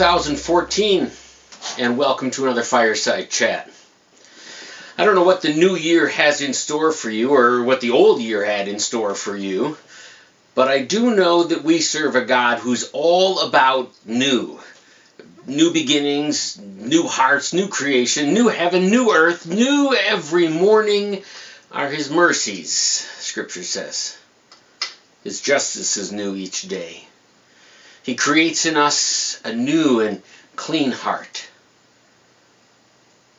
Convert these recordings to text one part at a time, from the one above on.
2014, and welcome to another Fireside Chat. I don't know what the new year has in store for you, or what the old year had in store for you, but I do know that we serve a God who's all about new. New beginnings, new hearts, new creation, new heaven, new earth, new every morning are His mercies, Scripture says. His justice is new each day. He creates in us a new and clean heart.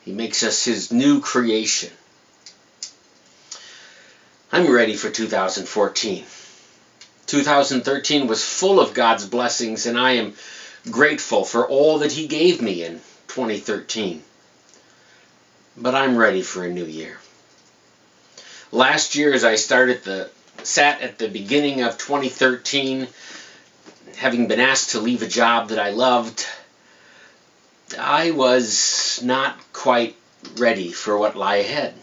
He makes us His new creation. I'm ready for 2014. 2013 was full of God's blessings, and I am grateful for all that He gave me in 2013. But I'm ready for a new year. Last year, as I sat at the beginning of 2013, having been asked to leave a job that I loved, I was not quite ready for what lay ahead.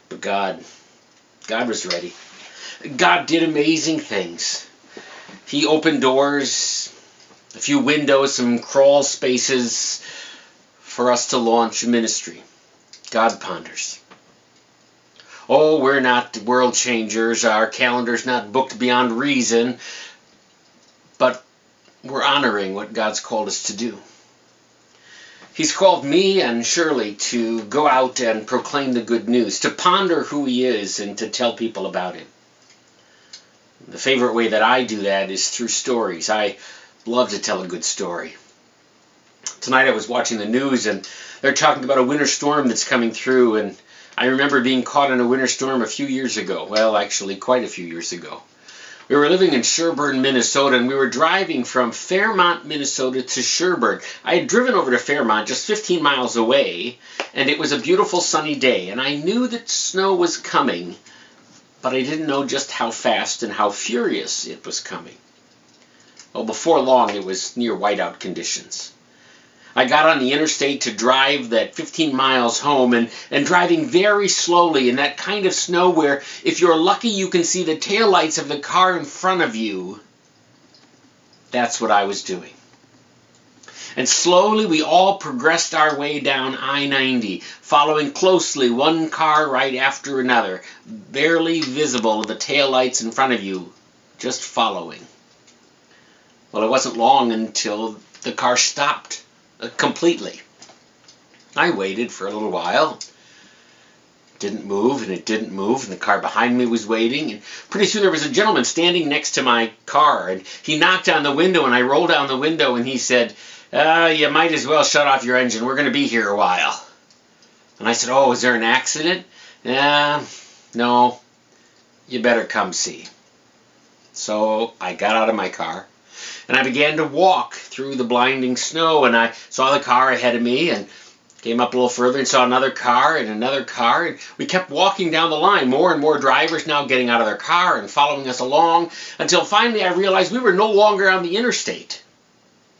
But God was ready. God did amazing things. He opened doors, a few windows, some crawl spaces for us to launch a ministry. GodPonders. Oh, we're not world changers. Our calendar's not booked beyond reason. But we're honoring what God's called us to do. He's called me and Shirley to go out and proclaim the good news, to ponder who He is and to tell people about Him. The favorite way that I do that is through stories. I love to tell a good story. Tonight I was watching the news and they're talking about a winter storm that's coming through, and I remember being caught in a winter storm a few years ago. Well, actually quite a few years ago. We were living in Sherburne, Minnesota, and we were driving from Fairmont, Minnesota to Sherburne. I had driven over to Fairmont, just 15 miles away, and it was a beautiful sunny day, and I knew that snow was coming, but I didn't know just how fast and how furious it was coming. Well, before long, it was near whiteout conditions. I got on the interstate to drive that 15 miles home, and driving very slowly in that kind of snow where if you're lucky you can see the taillights of the car in front of you. That's what I was doing. And slowly we all progressed our way down I-90, following closely one car right after another, barely visible, the taillights in front of you, just following. Well, it wasn't long until the car stopped. Completely. I waited for a little while. It didn't move, and it didn't move, and the car behind me was waiting, and pretty soon there was a gentleman standing next to my car, and he knocked on the window, and I rolled down the window, and he said, you might as well shut off your engine. We're going to be here a while. And I said, oh, is there an accident? No. You better come see. So I got out of my car. And I began to walk through the blinding snow, and I saw the car ahead of me and came up a little further and saw another car and another car. And we kept walking down the line, more and more drivers now getting out of their car and following us along, until finally I realized we were no longer on the interstate.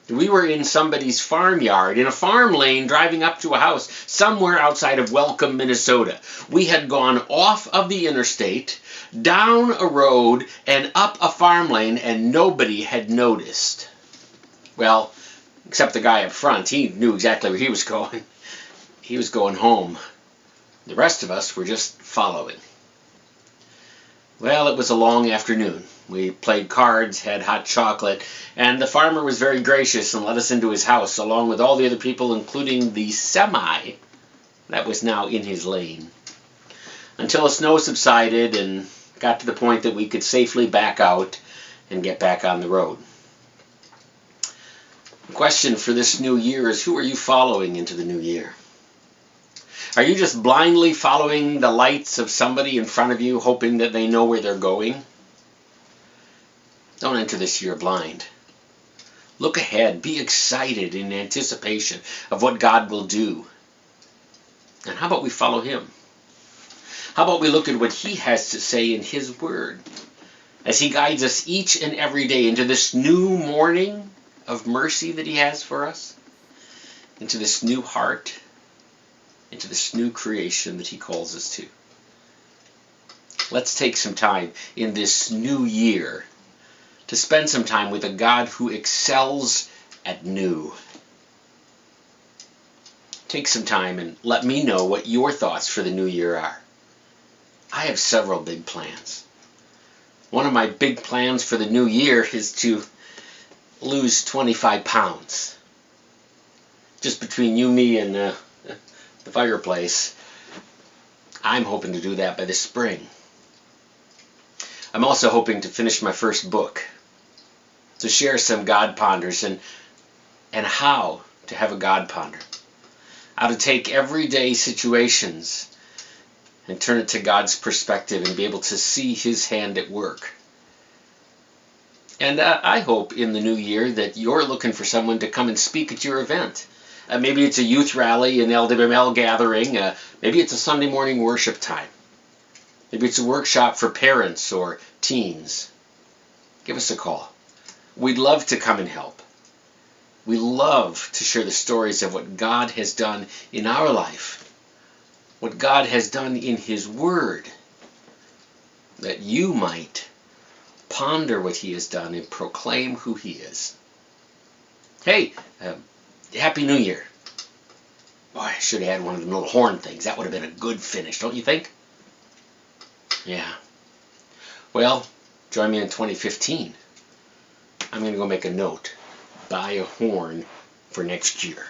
We were in somebody's farmyard, in a farm lane, driving up to a house somewhere outside of Welcome, Minnesota. We had gone off of the interstate, down a road, and up a farm lane, and nobody had noticed. Well, except the guy up front. He knew exactly where he was going. He was going home. The rest of us were just following. Well, it was a long afternoon. We played cards, had hot chocolate, and the farmer was very gracious and let us into his house, along with all the other people, including the semi that was now in his lane, until the snow subsided and got to the point that we could safely back out and get back on the road. The question for this new year is, who are you following into the new year? Are you just blindly following the lights of somebody in front of you, hoping that they know where they're going? Don't enter this year blind. Look ahead. Be excited in anticipation of what God will do. And how about we follow Him? How about we look at what He has to say in His Word as He guides us each and every day into this new morning of mercy that He has for us, into this new heart, into this new creation that He calls us to. Let's take some time in this new year to spend some time with a God who excels at new. Take some time and let me know what your thoughts for the new year are. I have several big plans. One of my big plans for the new year is to lose 25 pounds. Just between you, me, and the fireplace, I'm hoping to do that by the spring. I'm also hoping to finish my first book, to share some GodPonders and how to have a GodPonder. How to take everyday situations and turn it to God's perspective and be able to see His hand at work. And I hope in the new year that you're looking for someone to come and speak at your event. Maybe it's a youth rally, an LWML gathering. Maybe it's a Sunday morning worship time. Maybe it's a workshop for parents or teens. Give us a call. We'd love to come and help. We love to share the stories of what God has done in our life, what God has done in His Word, that you might ponder what He has done and proclaim who He is. Hey, Happy New Year. Boy, I should have had one of them little horn things. That would have been a good finish, don't you think? Yeah. Well, join me in 2015. I'm going to go make a note. Buy a horn for next year.